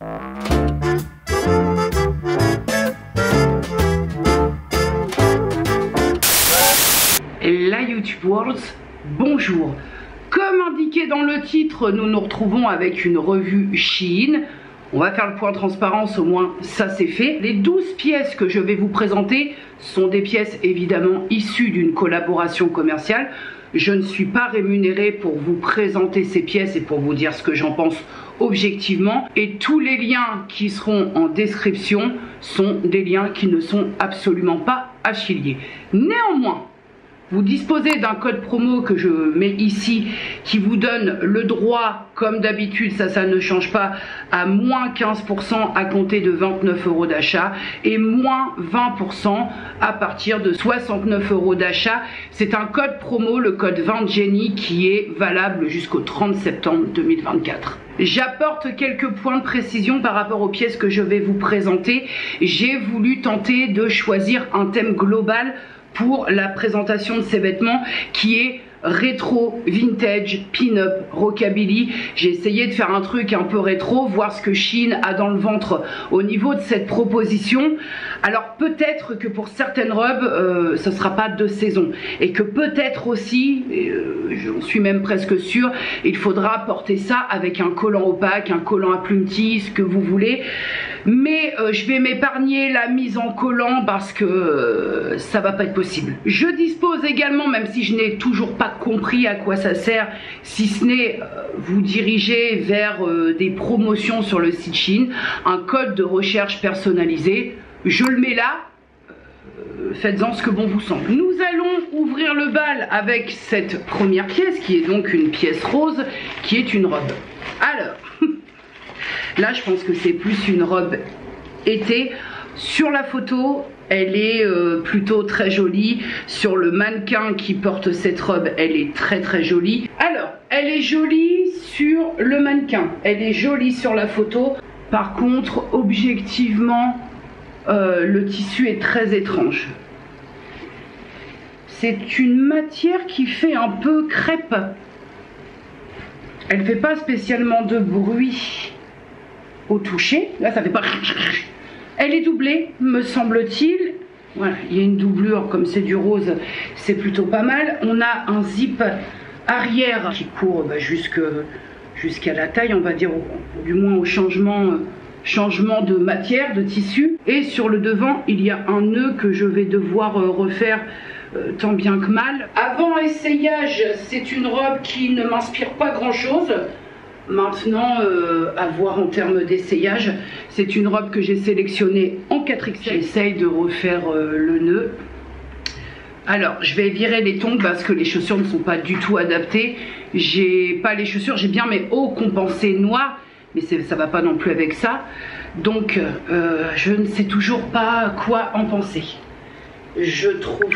La YouTube World, bonjour. Comme indiqué dans le titre, nous nous retrouvons avec une revue Shein. On va faire le point transparence, au moins ça c'est fait. Les 12 pièces que je vais vous présenter sont des pièces évidemment issues d'une collaboration commerciale. Je ne suis pas rémunérée pour vous présenter ces pièces et pour vous dire ce que j'en pense objectivement. Et tous les liens qui seront en description sont des liens qui ne sont absolument pas affiliés. Néanmoins, vous disposez d'un code promo que je mets ici qui vous donne le droit, comme d'habitude, ça ne change pas, à moins 15% à compter de 29 € d'achat et moins 20% à partir de 69 € d'achat. C'est un code promo, le code 20Jenny, qui est valable jusqu'au 30 septembre 2024. J'apporte quelques points de précision par rapport aux pièces que je vais vous présenter. J'ai voulu tenter de choisir un thème global pour la présentation de ces vêtements qui est rétro, vintage, pin-up, rockabilly. J'ai essayé de faire un truc un peu rétro, voir ce que Shein a dans le ventre au niveau de cette proposition. Alors peut-être que pour certaines robes, ce ne sera pas de saison. Et que peut-être aussi, j'en suis même presque sûre, il faudra porter ça avec un collant opaque, un collant à plume tisse, ce que vous voulez. Mais je vais m'épargner la mise en collant parce que ça va pas être possible. Je dispose également, même si je n'ai toujours pas compris à quoi ça sert, si ce n'est vous diriger vers des promotions sur le site Shein, un code de recherche personnalisé. Je le mets là, faites-en ce que bon vous semble. Nous allons ouvrir le bal avec cette première pièce qui est donc une pièce rose qui est une robe. Alors, là je pense que c'est plus une robe été. Sur la photo, elle est plutôt très jolie. Sur le mannequin qui porte cette robe, elle est très très jolie. Alors, elle est jolie sur le mannequin, elle est jolie sur la photo. Par contre, objectivement, le tissu est très étrange. C'est une matière qui fait un peu crêpe. Elle fait pas spécialement de bruit au toucher. Là, ça fait pas... Elle est doublée, me semble-t-il. Voilà, il y a une doublure, comme c'est du rose, c'est plutôt pas mal. On a un zip arrière qui court jusqu'à la taille, on va dire, du moins au changement de matière, de tissu. Et sur le devant, il y a un nœud que je vais devoir refaire tant bien que mal. Avant essayage, c'est une robe qui ne m'inspire pas grand-chose. Maintenant, à voir en termes d'essayage, c'est une robe que j'ai sélectionnée en 4XL. J'essaye de refaire le nœud. Alors, je vais virer les tongs parce que les chaussures ne sont pas du tout adaptées. J'ai pas les chaussures, j'ai bien mes hauts compensés noirs, mais ça va pas non plus avec ça. Donc, je ne sais toujours pas quoi en penser. Je trouve...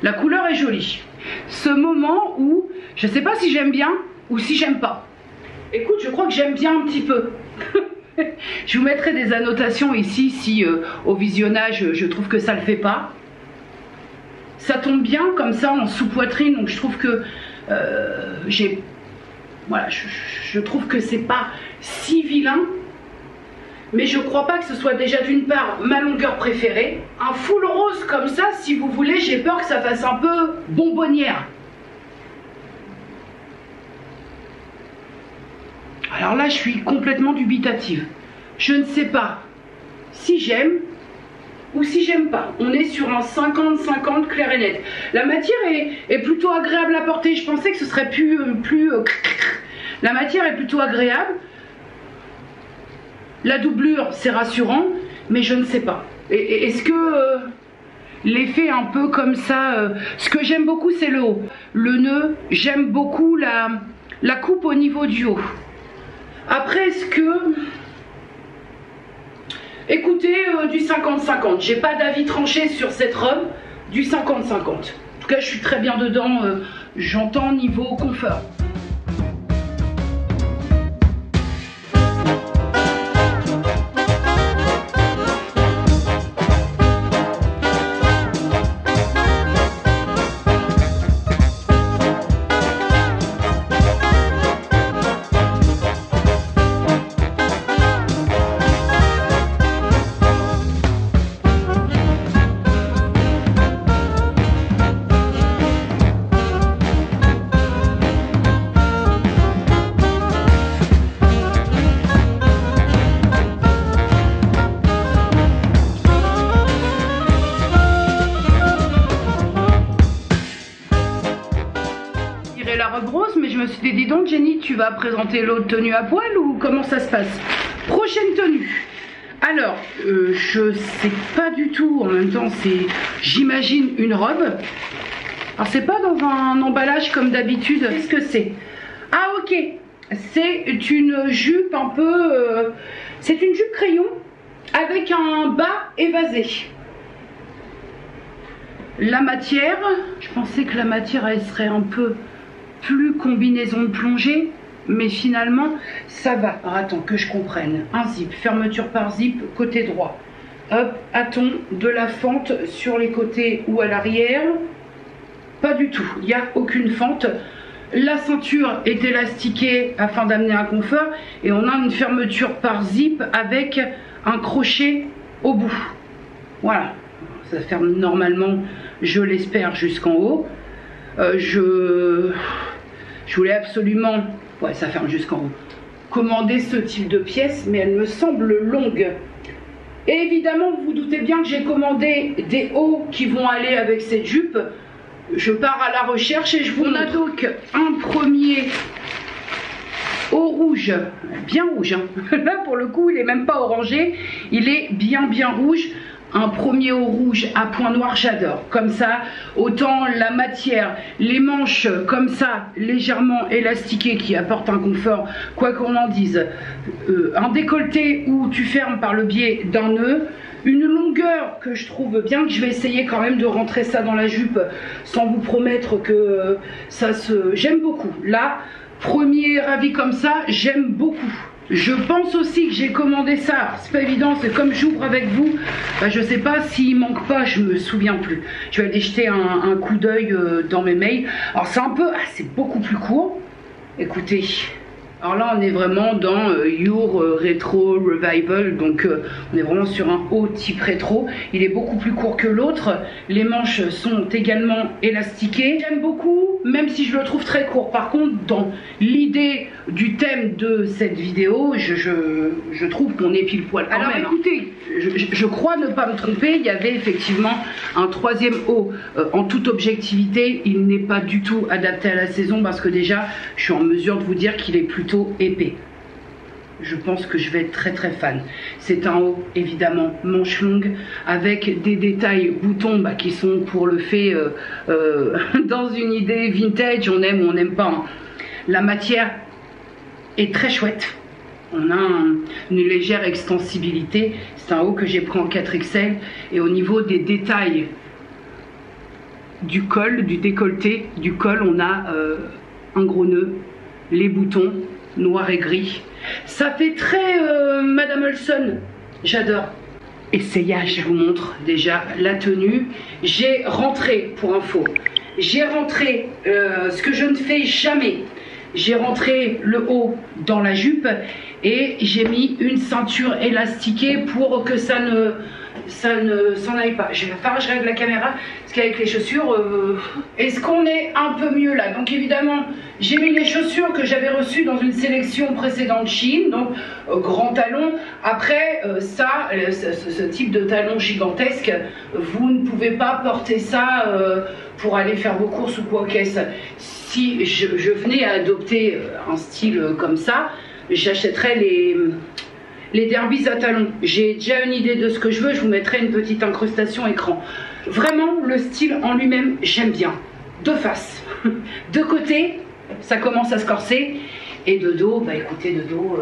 La couleur est jolie. Ce moment où je ne sais pas si j'aime bien ou si j'aime pas. Écoute, je crois que j'aime bien un petit peu. Je vous mettrai des annotations ici si au visionnage je trouve que ça le fait pas. Ça tombe bien comme ça en sous-poitrine, donc je trouve que voilà, je trouve que c'est pas si vilain. Mais je crois pas que ce soit déjà d'une part ma longueur préférée. Un full rose comme ça, si vous voulez, j'ai peur que ça fasse un peu bonbonnière. Alors là, je suis complètement dubitative. Je ne sais pas si j'aime ou si j'aime pas. On est sur un 50-50 clair et net. La matière est plutôt agréable à porter. Je pensais que ce serait plus La matière est plutôt agréable. La doublure, c'est rassurant, mais je ne sais pas. Est-ce que l'effet un peu comme ça... ce que j'aime beaucoup, c'est le haut. Le nœud, j'aime beaucoup la coupe au niveau du haut. Après, est-ce que... Écoutez, du 50-50. J'ai pas d'avis tranché sur cette robe. Du 50-50. En tout cas, je suis très bien dedans. J'entends niveau confort. la robe rose, mais je me suis dit donc Jenny, tu vas présenter l'autre tenue à poil ou comment ça se passe? Prochaine tenue. Alors, je sais pas du tout, en même temps c'est, j'imagine, une robe. Alors c'est pas dans un emballage comme d'habitude. Qu'est-ce que c'est? Ah ok, c'est une jupe un peu... c'est une jupe crayon avec un bas évasé. La matière, je pensais que la matière elle serait un peu plus combinaison de plongée, mais finalement ça va. Alors attends que je comprenne. Un zip, fermeture par zip, côté droit. Hop, a-t-on de la fente sur les côtés ou à l'arrière? Pas du tout, il n'y a aucune fente. La ceinture est élastiquée afin d'amener un confort et on a une fermeture par zip avec un crochet au bout. Voilà, ça ferme normalement, je l'espère, jusqu'en haut. Je voulais absolument, ouais ça ferme jusqu'en haut, commander ce type de pièce, mais elle me semble longue. Et évidemment vous vous doutez bien que j'ai commandé des hauts qui vont aller avec cette jupe. Je pars à la recherche et je vous montre. On a donc un premier haut rouge, bien rouge, hein. Là pour le coup il est même pas orangé, il est bien rouge. Un premier haut rouge à point noir, j'adore. Comme ça, autant la matière, les manches comme ça, légèrement élastiquées qui apportent un confort, quoi qu'on en dise. Un décolleté où tu fermes par le biais d'un nœud. Une longueur que je trouve bien, que je vais essayer quand même de rentrer ça dans la jupe sans vous promettre que ça se... J'aime beaucoup. Là, premier avis comme ça, j'aime beaucoup. Je pense aussi que j'ai commandé ça, c'est pas évident, c'est comme j'ouvre avec vous, bah, je sais pas s'il manque pas, je me souviens plus. Je vais aller jeter un coup d'œil dans mes mails. Alors c'est un peu, c'est beaucoup plus court, écoutez. Alors là on est vraiment dans Your Retro Revival, donc on est vraiment sur un haut type rétro. Il est beaucoup plus court que l'autre, les manches sont également élastiquées. J'aime beaucoup, même si je le trouve très court. Par contre dans l'idée du thème de cette vidéo, je trouve qu'on est pile poil quand même. Alors écoutez, je crois ne pas me tromper, il y avait effectivement un troisième haut. En toute objectivité, il n'est pas du tout adapté à la saison parce que déjà je suis en mesure de vous dire qu'il est plutôt épais. Je pense que je vais être très fan. C'est un haut évidemment manche longue avec des détails boutons qui sont pour le fait dans une idée vintage, on aime ou on n'aime pas, hein. La matière est très chouette. On a une légère extensibilité. C'est un haut que j'ai pris en 4XL et au niveau des détails du col, du décolleté du col, on a un gros nœud, les boutons noir et gris. Ça fait très Madame Olson, j'adore. Essayage, je vous montre déjà la tenue. J'ai rentré, pour info, j'ai rentré ce que je ne fais jamais. J'ai rentré le haut dans la jupe et j'ai mis une ceinture élastiquée pour que ça ne s'en aille pas. Je vais faire, je règle la caméra parce qu'avec les chaussures, est-ce qu'on est un peu mieux là? Donc évidemment, j'ai mis les chaussures que j'avais reçues dans une sélection précédente Shein, donc grand talon. Après ce type de talon gigantesque, vous ne pouvez pas porter ça pour aller faire vos courses ou quoi aux caisses. Si je venais à adopter un style comme ça, j'achèterais les derbies à talons. J'ai déjà une idée de ce que je veux, je vous mettrai une petite incrustation écran. Vraiment, le style en lui-même, j'aime bien. De face, de côté, ça commence à se corser. Et de dos, bah écoutez, de dos,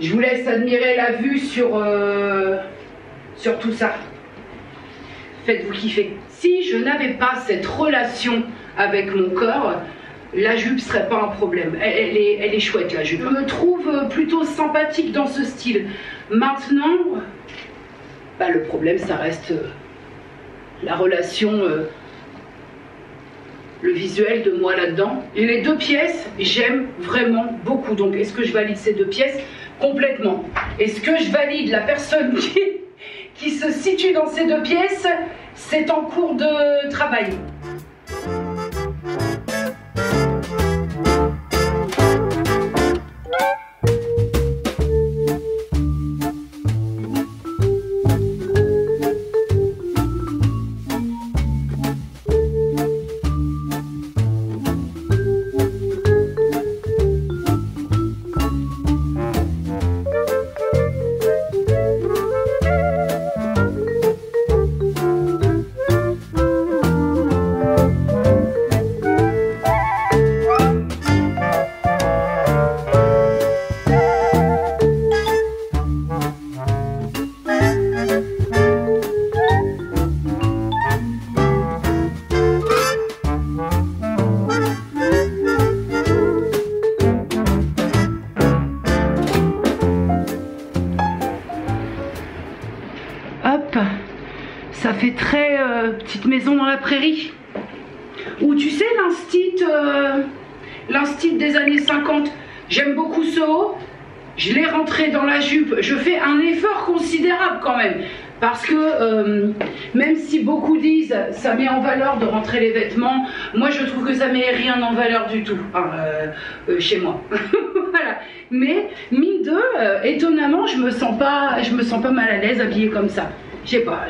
je vous laisse admirer la vue sur tout ça. Faites-vous kiffer. Si je n'avais pas cette relation avec mon corps, la jupe serait pas un problème. Elle est chouette la jupe. Je me trouve plutôt sympathique dans ce style. Maintenant, bah, le problème ça reste la relation, le visuel de moi là-dedans. Et les deux pièces, j'aime vraiment beaucoup. Donc est-ce que je valide ces deux pièces? Complètement. Est-ce que je valide la personne qui se situe dans ces deux pièces? C'est en cours de travail. ça fait très petite maison dans la prairie. Ou tu sais, l'instit des années 50. J'aime beaucoup ce haut. Je l'ai rentré dans la jupe. Je fais un effort considérable quand même. Parce que même si beaucoup disent ça met en valeur de rentrer les vêtements, moi je trouve que ça met rien en valeur du tout, chez moi. Voilà. Mais mine de, étonnamment, je me sens pas mal à l'aise habillée comme ça. Je sais pas,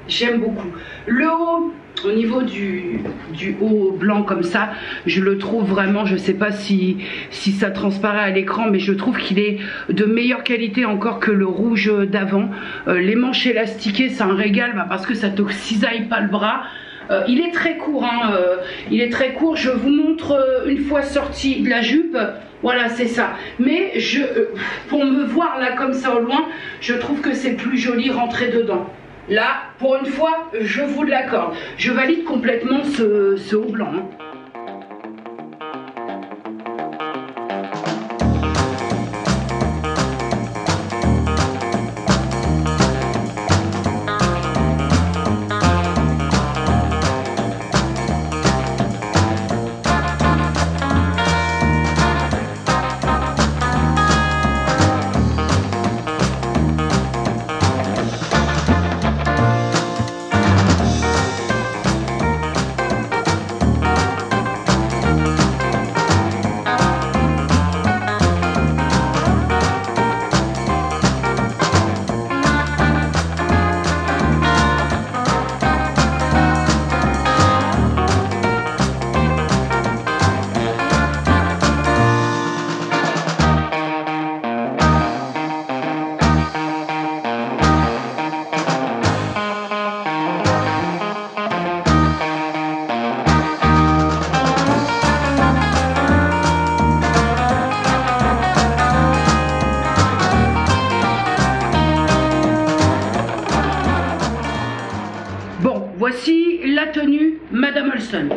j'aime beaucoup. Le haut, au niveau du haut blanc comme ça, je le trouve vraiment, je sais pas si ça transparaît à l'écran, mais je trouve qu'il est de meilleure qualité encore que le rouge d'avant. Les manches élastiquées, c'est un régal, parce que ça te cisaille pas le bras. Il est très court, il est très court. Je vous montre une fois sorti de la jupe. Voilà, c'est ça. Mais pour me voir là comme ça au loin, je trouve que c'est plus joli rentrer dedans. Là, pour une fois, je vous l'accorde. Je valide complètement ce haut blanc. Voici la tenue Madame Olson.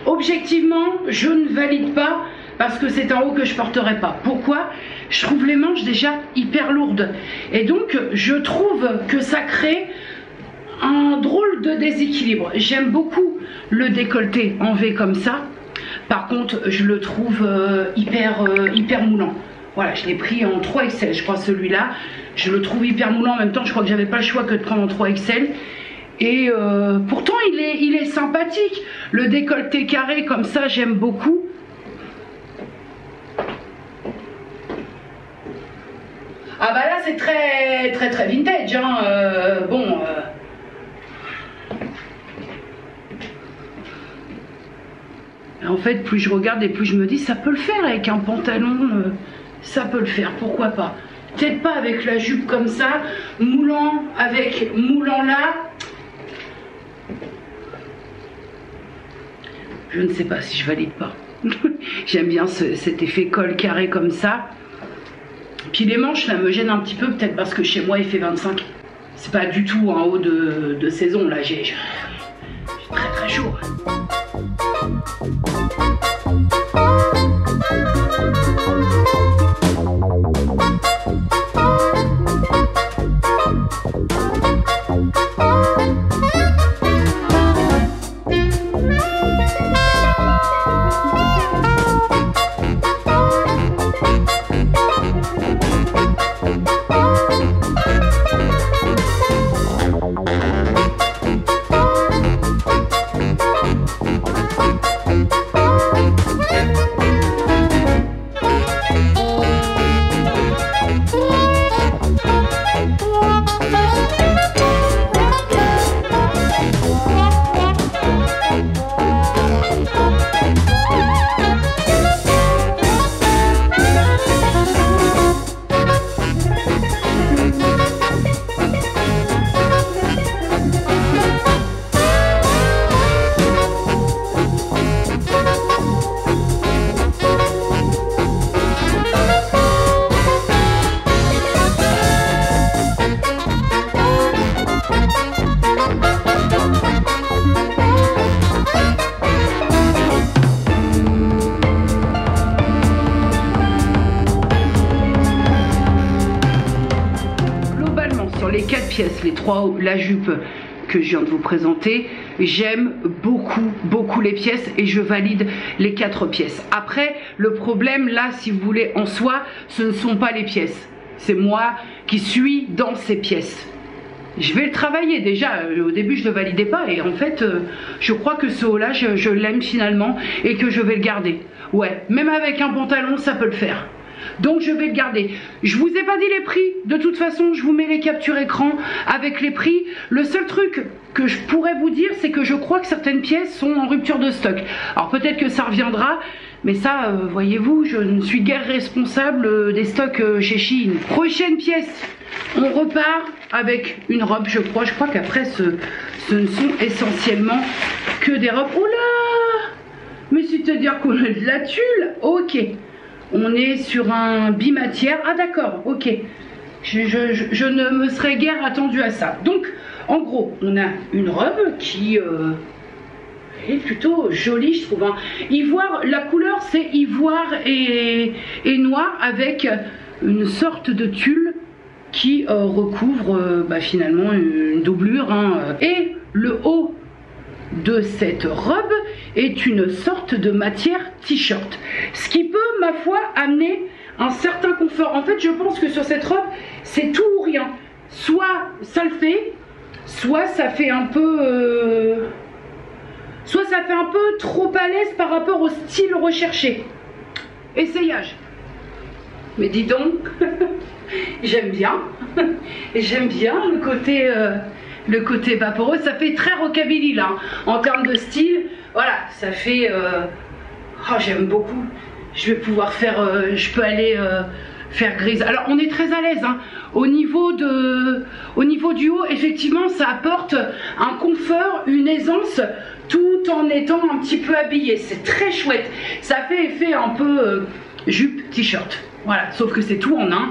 Objectivement, je ne valide pas parce que c'est un haut que je porterai pas. Pourquoi? Je trouve les manches déjà hyper lourdes. Et donc, je trouve que ça crée un drôle de déséquilibre. J'aime beaucoup le décolleté en V comme ça. Par contre, je le trouve hyper moulant. Voilà, je l'ai pris en 3XL, je crois, celui-là. Je le trouve hyper moulant. En même temps, je crois que j'avais pas le choix que de prendre en 3XL. Et pourtant il est sympathique. Le décolleté carré comme ça, j'aime beaucoup. Ah bah là c'est très vintage, hein. Bon. En fait, plus je regarde et plus je me dis ça peut le faire avec un pantalon, ça peut le faire, pourquoi pas. Peut-être pas avec la jupe comme ça, moulant avec moulant là. Je ne sais pas si je valide pas. J'aime bien cet effet col carré comme ça. Puis les manches là me gênent un petit peu, peut-être parce que chez moi il fait 25. C'est pas du tout un haut de saison là, j'ai très chaud. pièces, les 3 hauts, la jupe que je viens de vous présenter, j'aime beaucoup les pièces et je valide les 4 pièces. Après, le problème là, si vous voulez, en soi, ce ne sont pas les pièces, c'est moi qui suis dans ces pièces. Je vais le travailler déjà, au début je ne le validais pas et en fait je crois que ce haut là je l'aime finalement et que je vais le garder. Ouais, même avec un pantalon ça peut le faire. Donc je vais le garder. Je vous ai pas dit les prix, de toute façon je vous mets les captures écran avec les prix. Le seul truc que je pourrais vous dire, c'est que je crois que certaines pièces sont en rupture de stock. Alors peut-être que ça reviendra, mais ça voyez-vous, je ne suis guère responsable des stocks chez Shein. Prochaine pièce, on repart avec une robe, je crois qu'après ce ne sont essentiellement que des robes. Oh là, mais c'est-à-dire qu'on a de la tulle. Ok, on est sur un bimatière. Ah d'accord, ok. Je ne me serais guère attendu à ça. Donc, en gros, on a une robe qui est plutôt jolie, je trouve. Hein. Ivoire, la couleur, c'est ivoire et noir avec une sorte de tulle qui recouvre finalement une doublure. Hein. Et le haut de cette robe est une sorte de matière t-shirt, ce qui peut, ma foi, amener un certain confort. En fait, je pense que sur cette robe, c'est tout ou rien. Soit ça le fait, soit ça fait un peu soit ça fait un peu trop à l'aise par rapport au style recherché. Essayage. Mais dis donc, j'aime bien. J'aime bien le côté vaporeux. Ça fait très rockabilly là, en termes de style. Voilà, ça fait... Oh, j'aime beaucoup. Je vais pouvoir faire... je peux aller faire grise. Alors, on est très à l'aise. Hein. Au niveau du haut, effectivement, ça apporte un confort, une aisance, tout en étant un petit peu habillé. C'est très chouette. Ça fait effet un peu jupe, t-shirt. Voilà, sauf que c'est tout en un.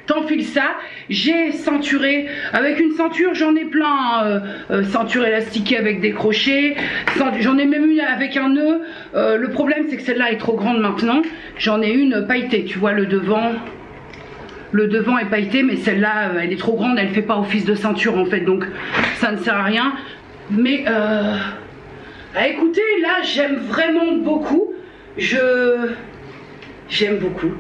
T'enfiles ça, j'ai ceinturé avec une ceinture, j'en ai plein, ceinture élastiquée avec des crochets, j'en ai même une avec un nœud. Le problème c'est que celle-là est trop grande maintenant, j'en ai une pailletée, tu vois le devant est pailleté, mais celle-là elle est trop grande, elle fait pas office de ceinture en fait, donc ça ne sert à rien. Mais écoutez, là j'aime vraiment beaucoup, j'aime beaucoup.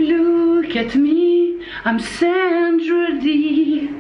Look at me, I'm Sandra Dee.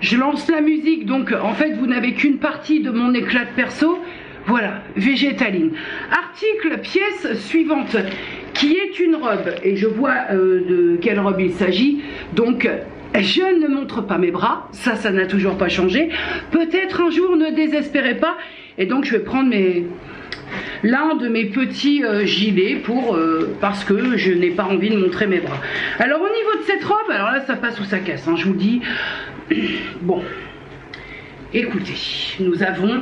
Je lance la musique, donc en fait vous n'avez qu'une partie de mon éclat de perso. Voilà, végétaline. Article, pièce suivante, qui est une robe, et je vois de quelle robe il s'agit. Donc je ne montre pas mes bras, ça n'a toujours pas changé. Peut-être un jour, ne désespérez pas. Et donc je vais prendre l'un de mes petits gilets parce que je n'ai pas envie de montrer mes bras. Alors au niveau de cette robe, alors là ça passe ou ça casse, hein, je vous dis. Bon, écoutez, nous avons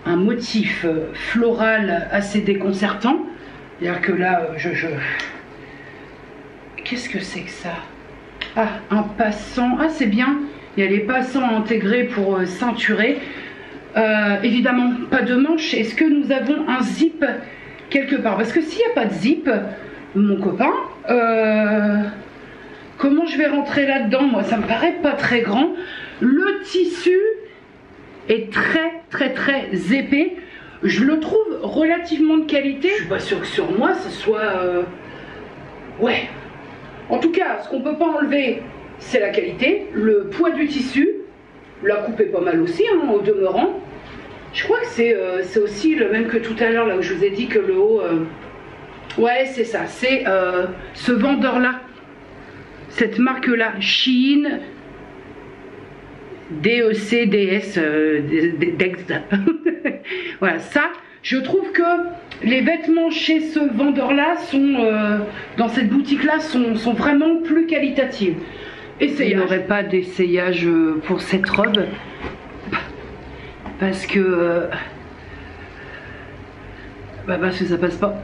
un motif floral assez déconcertant. C'est-à-dire que là, qu'est-ce que c'est que ça? Ah, un passant. Ah, c'est bien. Il y a les passants intégrés pour ceinturer. Évidemment, pas de manche. Est-ce que nous avons un zip quelque part? Parce que s'il n'y a pas de zip, mon copain... comment je vais rentrer là-dedans? Moi, ça me paraît pas très grand. Le tissu est très épais. Je le trouve relativement de qualité. Je suis pas sûre que sur moi, ce soit... Ouais. En tout cas, ce qu'on peut pas enlever, c'est la qualité. Le poids du tissu. La coupe est pas mal aussi, hein, au demeurant. Je crois que c'est aussi le même que tout à l'heure, là où je vous ai dit que le haut... Ouais, c'est ça, c'est ce vendeur-là, cette marque-là, Shein, DEC, DS, Dex. Voilà, ça, je trouve que les vêtements chez ce vendeur-là sont, dans cette boutique-là, sont vraiment plus qualitatifs. Essayage. Il n'y aurait pas d'essayage pour cette robe, parce que ça passe pas.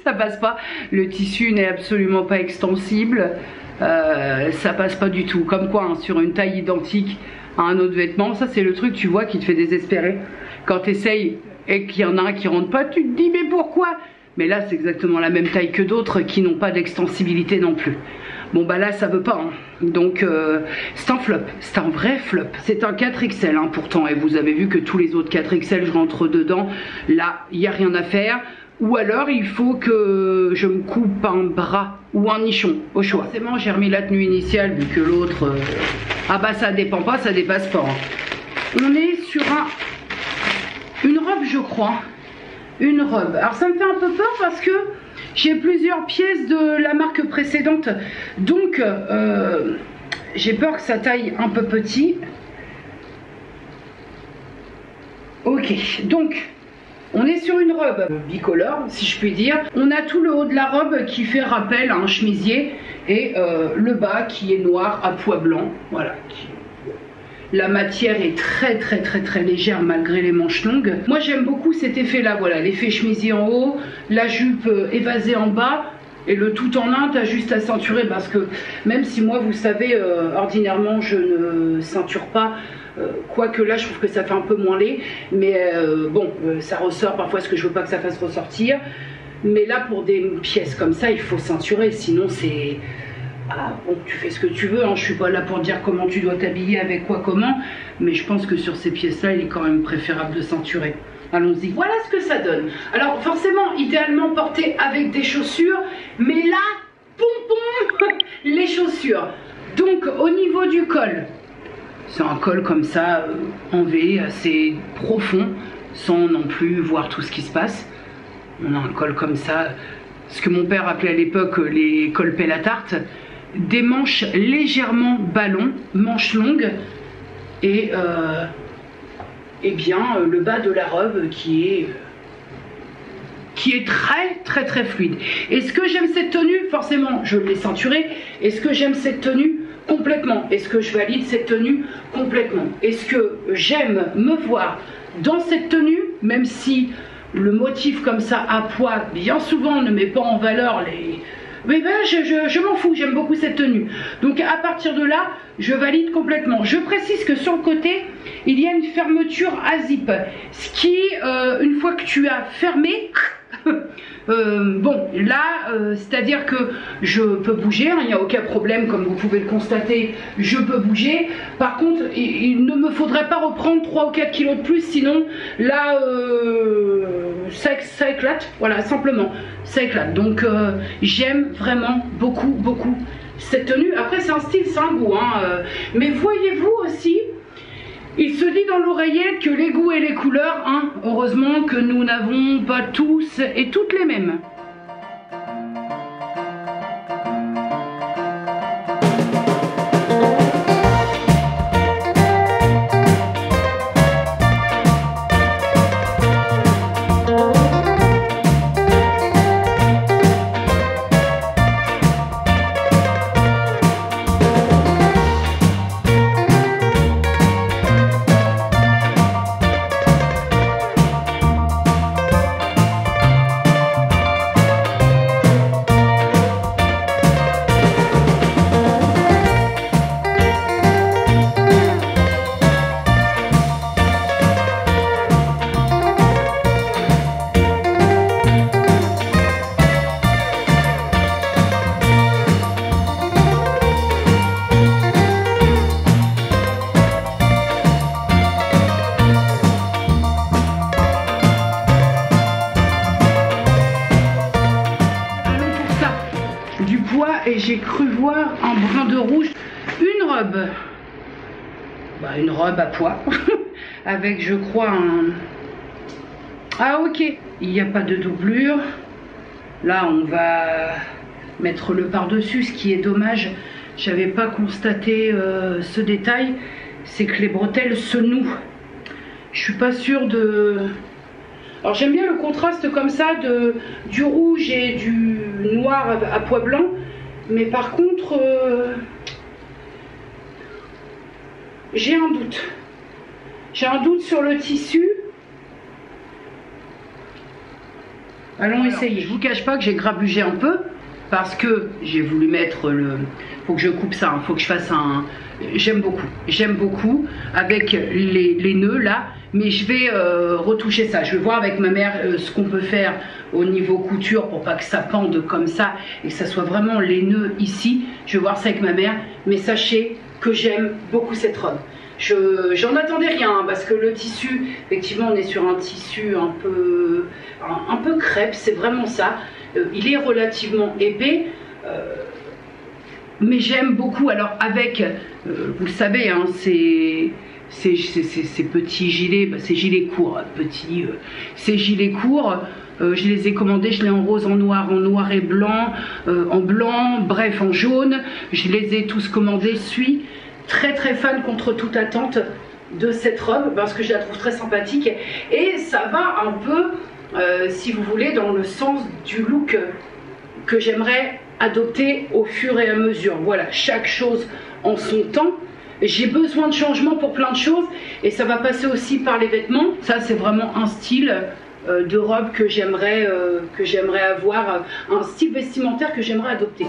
Ça passe pas. Le tissu n'est absolument pas extensible. Ça passe pas du tout. Comme quoi, hein, sur une taille identique à un autre vêtement, ça c'est le truc, tu vois, qui te fait désespérer. Quand tu essayes et qu'il y en a un qui rentre pas, tu te dis mais pourquoi? Mais là c'est exactement la même taille que d'autres qui n'ont pas d'extensibilité non plus. Bon bah là ça veut pas, hein. Donc c'est un flop, c'est un vrai flop. C'est un 4XL hein, pourtant, et vous avez vu que tous les autres 4XL je rentre dedans. Là il n'y a rien à faire. Ou alors il faut que je me coupe un bras ou un nichon, au choix. Forcément j'ai remis la tenue initiale vu que l'autre... Ah bah ça dépend pas, ça dépasse pas. Hein. On est sur une robe je crois. Une robe. Alors ça me fait un peu peur parce que j'ai plusieurs pièces de la marque précédente. Donc j'ai peur que ça taille un peu petit. Ok, donc... On est sur une robe bicolore, si je puis dire. On a tout le haut de la robe qui fait rappel à un chemisier et le bas qui est noir à pois blanc. Voilà. La matière est très légère malgré les manches longues. Moi j'aime beaucoup cet effet là, voilà, l'effet chemisier en haut, la jupe évasée en bas. Et le tout en un, t'as juste à ceinturer parce que même si moi vous savez ordinairement je ne ceinture pas, quoique là je trouve que ça fait un peu moins laid, mais bon ça ressort parfois ce que je veux pas que ça fasse ressortir, mais là pour des pièces comme ça il faut ceinturer, sinon c'est... Ah, bon, tu fais ce que tu veux, hein. Je suis pas là pour dire comment tu dois t'habiller, avec quoi, comment, mais je pense que sur ces pièces là il est quand même préférable de ceinturer. Allons-y. Voilà ce que ça donne. Alors forcément, idéalement porté avec des chaussures, mais là, pompon, les chaussures. Donc au niveau du col, c'est un col comme ça, en V, assez profond, sans non plus voir tout ce qui se passe. On a un col comme ça, ce que mon père appelait à l'époque les cols pelle à tarte. Des manches légèrement ballon, manches longues, et bien le bas de la robe qui est très fluide. Est-ce que j'aime cette tenue? Forcément je l'ai ceinturée. Est-ce que j'aime cette tenue? Complètement. Est-ce que je valide cette tenue? Complètement. Est-ce que j'aime me voir dans cette tenue, même si le motif comme ça à pois bien souvent ne met pas en valeur les... Mais ben je m'en fous, j'aime beaucoup cette tenue. Donc à partir de là, je valide complètement. Je précise que sur le côté, il y a une fermeture à zip. Ce qui, une fois que tu as fermé, bon, là, c'est-à-dire que je peux bouger, hein, il n'y a aucun problème, comme vous pouvez le constater, je peux bouger. Par contre, il ne me faudrait pas reprendre 3 ou 4 kilos de plus, sinon, là, ça éclate, voilà, simplement, ça éclate. Donc, j'aime vraiment beaucoup cette tenue. Après, c'est un style, c'est un goût, hein, mais voyez-vous aussi... Il se dit dans l'oreillette que les goûts et les couleurs, hein, heureusement que nous n'avons pas tous et toutes les mêmes. Et j'ai cru voir un brin de rouge, une robe à pois avec je crois Ah ok, il n'y a pas de doublure. Là on va mettre le par-dessus, ce qui est dommage. J'avais pas constaté ce détail, c'est que les bretelles se nouent. Je suis pas sûre de... Alors j'aime bien le contraste comme ça du rouge et du noir à pois blanc, mais par contre j'ai un doute. J'ai un doute sur le tissu. Allons essayer. Je vous cache pas que j'ai grabugé un peu parce que j'ai voulu mettre le... Faut que je coupe ça, faut que je fasse un... J'aime beaucoup avec les nœuds là, mais je vais retoucher ça. Je vais voir avec ma mère ce qu'on peut faire au niveau couture pour pas que ça pende comme ça et que ça soit vraiment les nœuds ici. Je vais voir ça avec ma mère, mais sachez que j'aime beaucoup cette robe. J'en attendais rien hein, parce que le tissu, effectivement on est sur un tissu un peu crêpe, c'est vraiment ça. Il est relativement épais. Mais j'aime beaucoup, alors avec, vous le savez, hein, ces petits gilets, bah, ces gilets courts, ces gilets courts, je les ai commandés, je l'ai en rose, en noir et blanc, en blanc, bref en jaune, je les ai tous commandés, je suis très fan contre toute attente de cette robe parce que je la trouve très sympathique et ça va un peu, si vous voulez, dans le sens du look que j'aimerais adopter au fur et à mesure. Voilà, chaque chose en son temps. J'ai besoin de changement pour plein de choses et ça va passer aussi par les vêtements. Ça c'est vraiment un style de robe que j'aimerais avoir, un style vestimentaire que j'aimerais adopter.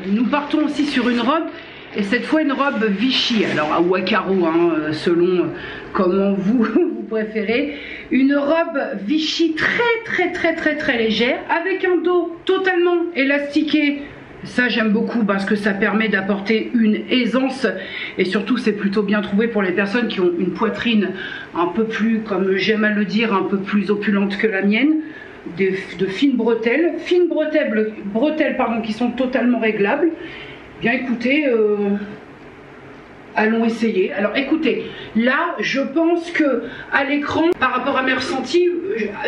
Nous partons aussi sur une robe et cette fois une robe Vichy, alors ou à carreaux hein, selon comment vous préférez, une robe Vichy très légère avec un dos totalement élastiqué. Ça j'aime beaucoup parce que ça permet d'apporter une aisance et surtout c'est plutôt bien trouvé pour les personnes qui ont une poitrine un peu plus, comme j'aime à le dire, un peu plus opulente que la mienne. De fines bretelles, pardon, qui sont totalement réglables. Bien écoutez, allons essayer. Alors écoutez, là je pense que à l'écran, par rapport à mes ressentis,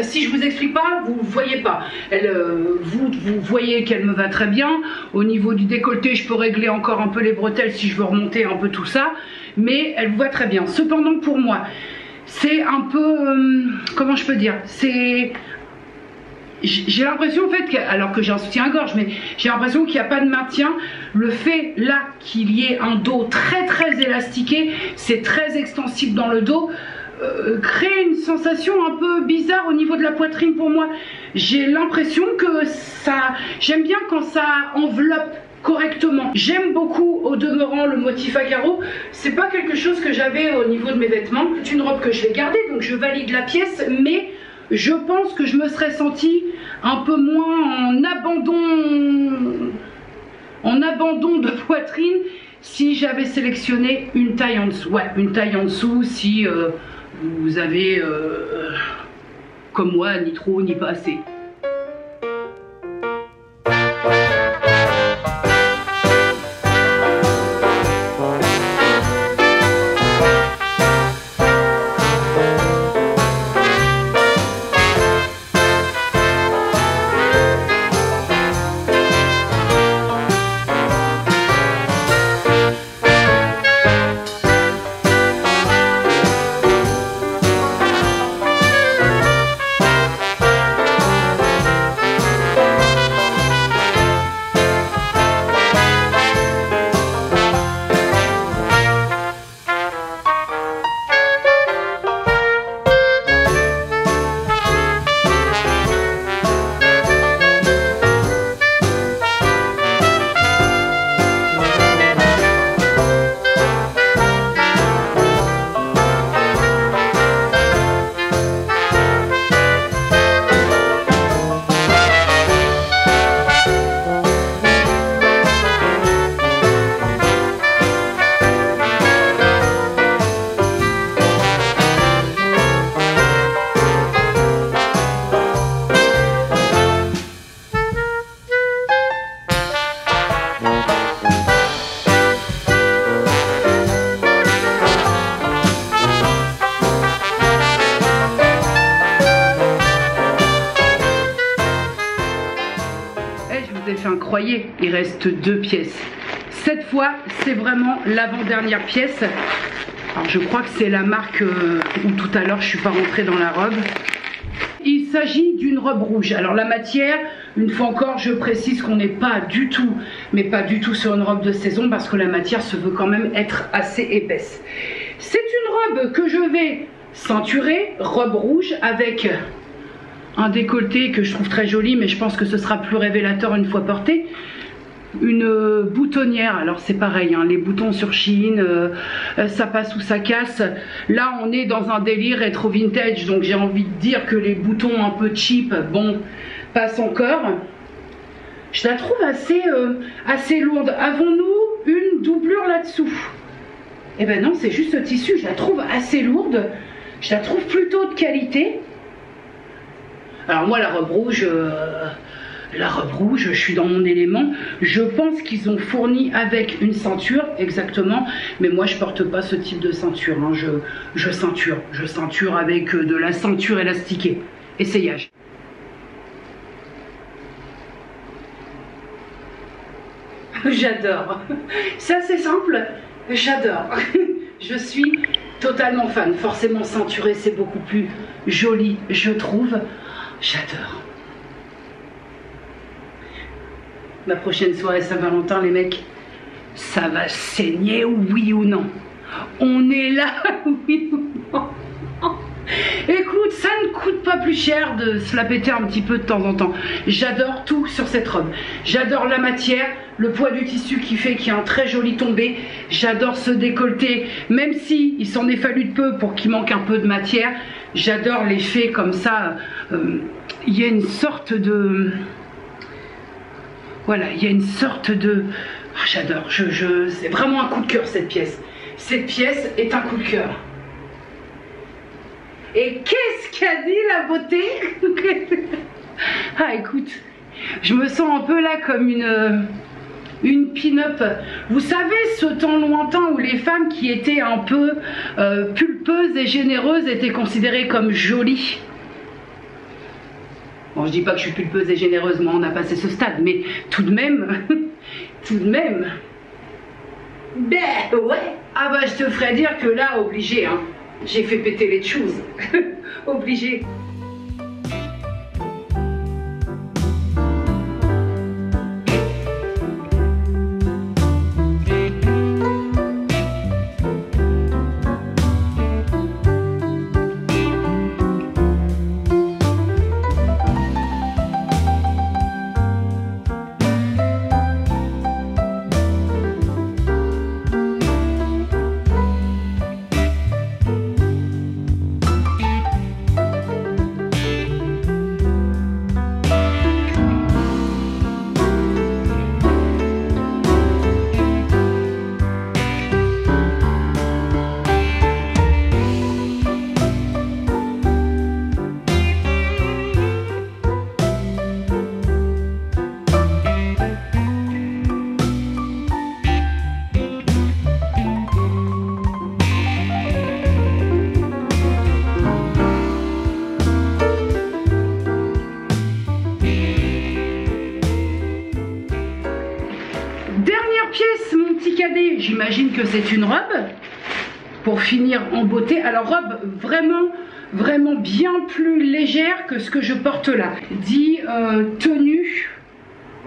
si je vous explique pas, vous voyez pas. Vous voyez qu'elle me va très bien. Au niveau du décolleté, je peux régler encore un peu les bretelles si je veux remonter un peu tout ça, mais elle vous va très bien. Cependant pour moi, c'est un peu, comment je peux dire, j'ai l'impression en fait, alors que j'ai un soutien-gorge, mais j'ai l'impression qu'il n'y a pas de maintien. Le fait là qu'il y ait un dos très élastiqué, c'est très extensible dans le dos, crée une sensation un peu bizarre au niveau de la poitrine pour moi. J'ai l'impression que ça, j'aime bien quand ça enveloppe correctement. J'aime beaucoup au demeurant le motif à carreaux. C'est pas quelque chose que j'avais au niveau de mes vêtements. C'est une robe que je vais garder, donc je valide la pièce, mais je pense que je me serais sentie un peu moins en abandon de poitrine si j'avais sélectionné une taille en dessous. Ouais, une taille en dessous si vous avez, comme moi, ni trop ni pas assez. croyez, il reste 2 pièces. Cette fois, c'est vraiment l'avant-dernière pièce. Alors je crois que c'est la marque où tout à l'heure je suis pas rentrée dans la robe. Il s'agit d'une robe rouge. Alors la matière, une fois encore, je précise qu'on n'est pas du tout, mais pas du tout sur une robe de saison parce que la matière se veut quand même être assez épaisse. C'est une robe que je vais ceinturer, robe rouge avec un décolleté que je trouve très joli, mais je pense que ce sera plus révélateur une fois porté. Une boutonnière, alors c'est pareil, hein, les boutons sur Shein, ça passe ou ça casse. Là on est dans un délire rétro vintage, donc j'ai envie de dire que les boutons un peu cheap, bon, passent encore. Je la trouve assez lourde. Avons-nous une doublure là-dessous? Eh ben non, c'est juste le tissu, je la trouve assez lourde, je la trouve plutôt de qualité. Alors moi la robe rouge, je suis dans mon élément. Je pense qu'ils ont fourni avec une ceinture, exactement. Mais moi, je porte pas ce type de ceinture. Hein. Je ceinture avec de la ceinture élastiquée. Essayage. J'adore. C'est assez simple. J'adore. Je suis totalement fan. Forcément, ceinturé, c'est beaucoup plus joli, je trouve. J'adore. Ma prochaine soirée Saint-Valentin, les mecs, ça va saigner, oui ou non? On est là, oui ou non? Écoute, ça ne coûte pas plus cher de se la péter un petit peu de temps en temps. J'adore tout sur cette robe. J'adore la matière, le poids du tissu qui fait qu'il y a un très joli tombé. J'adore ce décolleté, même si il s'en est fallu de peu pour qu'il manque un peu de matière. J'adore l'effet comme ça. Il y a une sorte de... Voilà, il y a une sorte de... Oh, j'adore, c'est vraiment un coup de cœur cette pièce. Cette pièce est un coup de cœur. Et qu'est-ce qu'a dit la beauté? Ah écoute, je me sens un peu là comme une pin-up. Vous savez, ce temps lointain où les femmes qui étaient un peu pulpeuses et généreuses étaient considérées comme jolies. Bon, je dis pas que je suis pulpeuse et généreuse, moi on a passé ce stade, mais tout de même, tout de même. Ben ouais. Ah bah je te ferais dire que là, obligé, hein. J'ai fait péter les choses. Obligé. J'imagine que c'est une robe pour finir en beauté. Alors robe vraiment bien plus légère que ce que je porte là. Dit tenue.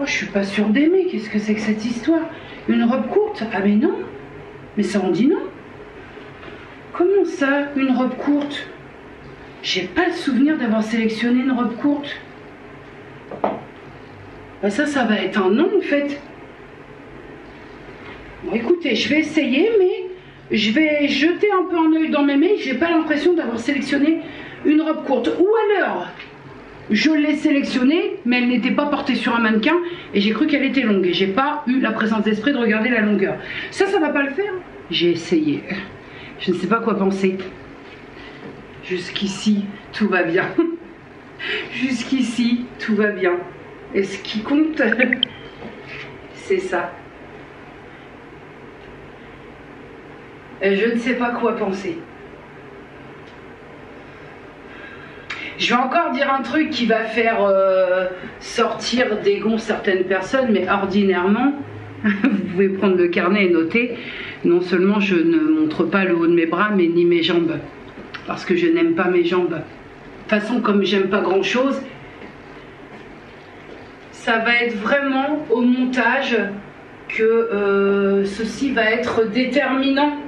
Oh, je suis pas sûre d'aimer. Qu'est-ce que c'est que cette histoire? Une robe courte? Ah mais non. Mais ça on dit non. Comment ça, une robe courte? J'ai pas le souvenir d'avoir sélectionné une robe courte. Ben ça va être un non en fait. Bon écoutez, je vais essayer, mais je vais jeter un peu un œil dans mes mails. J'ai pas l'impression d'avoir sélectionné une robe courte. Ou alors, je l'ai sélectionnée, mais elle n'était pas portée sur un mannequin et j'ai cru qu'elle était longue. Et j'ai pas eu la présence d'esprit de regarder la longueur. Ça va pas le faire. J'ai essayé. Je ne sais pas quoi penser. Jusqu'ici, tout va bien. Jusqu'ici, tout va bien. Et ce qui compte, c'est ça. Et je ne sais pas quoi penser. Je vais encore dire un truc qui va faire sortir des gonds certaines personnes, mais ordinairement, vous pouvez prendre le carnet et noter, non seulement je ne montre pas le haut de mes bras, mais ni mes jambes, parce que je n'aime pas mes jambes. De toute façon, comme j'aime pas grand chose, ça va être vraiment au montage que ceci va être déterminant.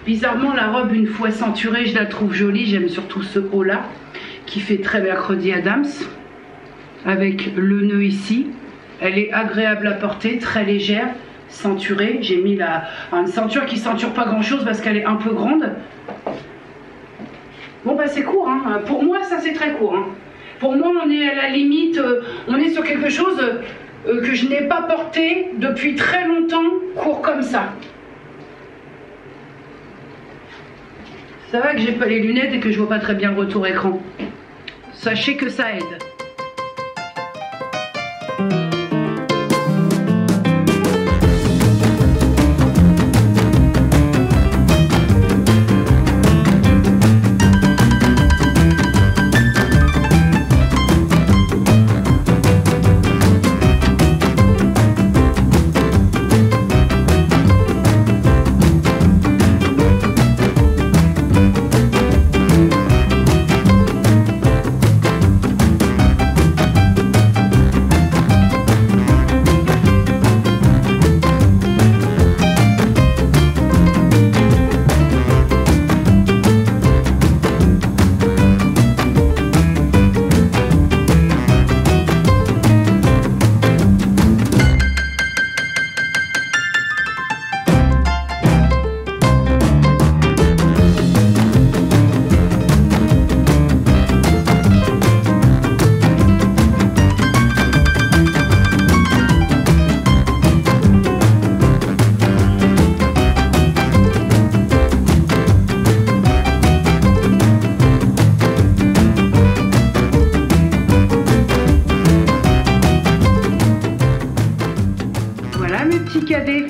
Bizarrement, la robe, une fois ceinturée, je la trouve jolie. J'aime surtout ce haut là qui fait très mercredi Adams, avec le nœud ici. Elle est agréable à porter, très légère, ceinturée. J'ai mis une ceinture qui ceinture pas grand chose parce qu'elle est un peu grande. Bon bah c'est court, hein. Pour moi ça c'est très court, hein. Pour moi on est à la limite, on est sur quelque chose que je n'ai pas porté depuis très longtemps, court comme ça. Ça va que j'ai pas les lunettes et que je vois pas très bien le retour écran. Sachez que ça aide.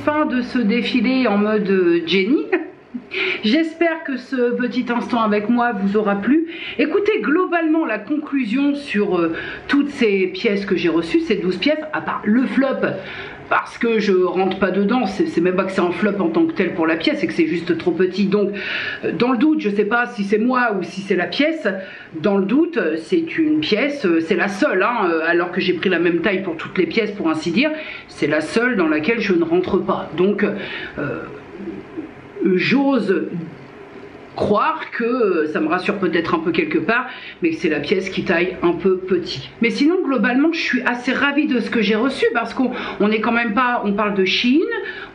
Fin de ce défilé en mode Jenny. J'espère que ce petit instant avec moi vous aura plu. Écoutez, globalement la conclusion sur toutes ces pièces que j'ai reçues, ces 12 pièces, à part le flop, parce que je rentre pas dedans, c'est même pas que c'est un flop en tant que tel pour la pièce, c'est que c'est juste trop petit. Donc dans le doute, je sais pas si c'est moi ou si c'est la pièce, dans le doute c'est une pièce, c'est la seule, hein, alors que j'ai pris la même taille pour toutes les pièces pour ainsi dire, c'est la seule dans laquelle je ne rentre pas. Donc j'ose croire que ça me rassure peut-être un peu quelque part, mais que c'est la pièce qui taille un peu petit. Mais sinon globalement je suis assez ravie de ce que j'ai reçu, parce qu'on est quand même pas, on parle de Shein,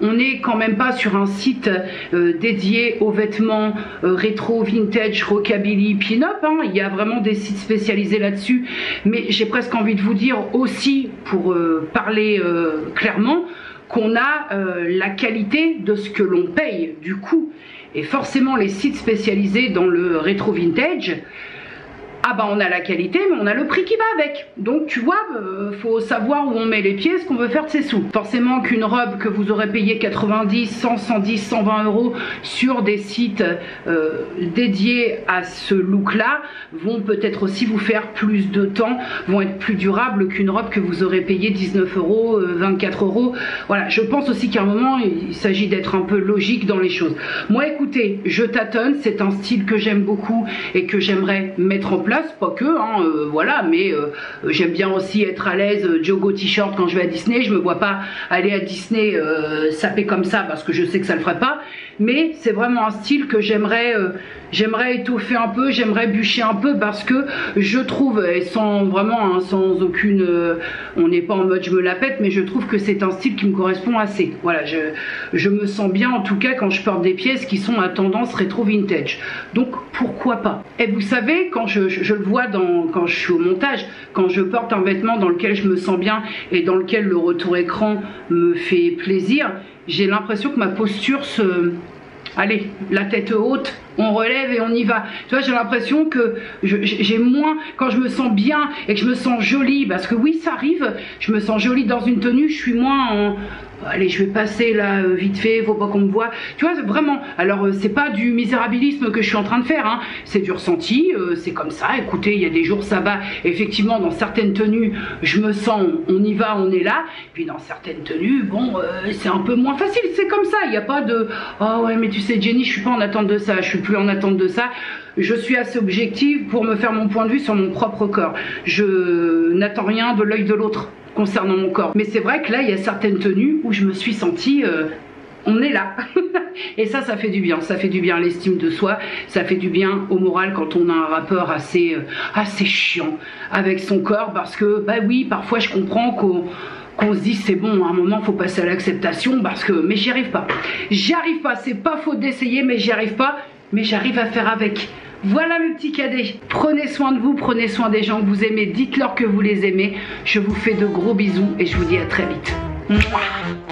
on n'est quand même pas sur un site dédié aux vêtements rétro, vintage, rockabilly, pin-up, hein. Il y a vraiment des sites spécialisés là-dessus, mais j'ai presque envie de vous dire aussi, pour parler clairement, qu'on a la qualité de ce que l'on paye du coup. Et forcément les sites spécialisés dans le rétro vintage, ah bah on a la qualité mais on a le prix qui va avec. Donc tu vois, faut savoir où on met les pieds, ce qu'on veut faire de ses sous. Forcément qu'une robe que vous aurez payé 90, 100, 110, 120 euros sur des sites dédiés à ce look là vont peut-être aussi vous faire plus de temps, vont être plus durables qu'une robe que vous aurez payé 19 euros, 24 euros. Voilà, je pense aussi qu'à un moment il s'agit d'être un peu logique dans les choses. Moi écoutez, je tâtonne, c'est un style que j'aime beaucoup et que j'aimerais mettre en place. Pas que, hein, voilà, mais j'aime bien aussi être à l'aise, jogo t-shirt quand je vais à Disney. Je me vois pas aller à Disney saper comme ça parce que je sais que ça le ferait pas, mais c'est vraiment un style que j'aimerais étoffer un peu, j'aimerais bûcher un peu, parce que je trouve, et sans vraiment, hein, sans aucune, on n'est pas en mode je me la pète, mais je trouve que c'est un style qui me correspond assez. Voilà, je me sens bien en tout cas quand je porte des pièces qui sont à tendance rétro vintage, donc pourquoi pas. Et vous savez, quand je le vois quand je suis au montage, quand je porte un vêtement dans lequel je me sens bien et dans lequel le retour écran me fait plaisir, j'ai l'impression que ma posture allez, la tête haute, on relève et on y va. Tu vois, j'ai l'impression que j'ai moins, quand je me sens bien et que je me sens jolie, parce que oui, ça arrive, je me sens jolie dans une tenue, je suis moins en... Allez, je vais passer là vite fait, faut pas qu'on me voit. Tu vois, vraiment. Alors, c'est pas du misérabilisme que je suis en train de faire, hein. C'est du ressenti, c'est comme ça. Écoutez, il y a des jours, ça va. Effectivement, dans certaines tenues, je me sens, on y va, on est là. Puis dans certaines tenues, bon, c'est un peu moins facile. C'est comme ça. Il n'y a pas de, oh ouais, mais tu sais, Jenny, je suis pas en attente de ça. Je suis plus en attente de ça. Je suis assez objective pour me faire mon point de vue sur mon propre corps. Je n'attends rien de l'œil de l'autre concernant mon corps. Mais c'est vrai que là, il y a certaines tenues où je me suis sentie... on est là. Et ça fait du bien. Ça fait du bien à l'estime de soi. Ça fait du bien au moral quand on a un rapport assez chiant avec son corps. Parce que, bah oui, parfois je comprends qu'on se dit c'est bon, à un moment faut passer à l'acceptation parce que... Mais j'y arrive pas. J'y arrive pas. C'est pas faute d'essayer, mais j'y arrive pas. Mais j'arrive à faire avec. Voilà mes petits cadets, prenez soin de vous, prenez soin des gens que vous aimez, dites-leur que vous les aimez. Je vous fais de gros bisous et je vous dis à très vite. Mouah.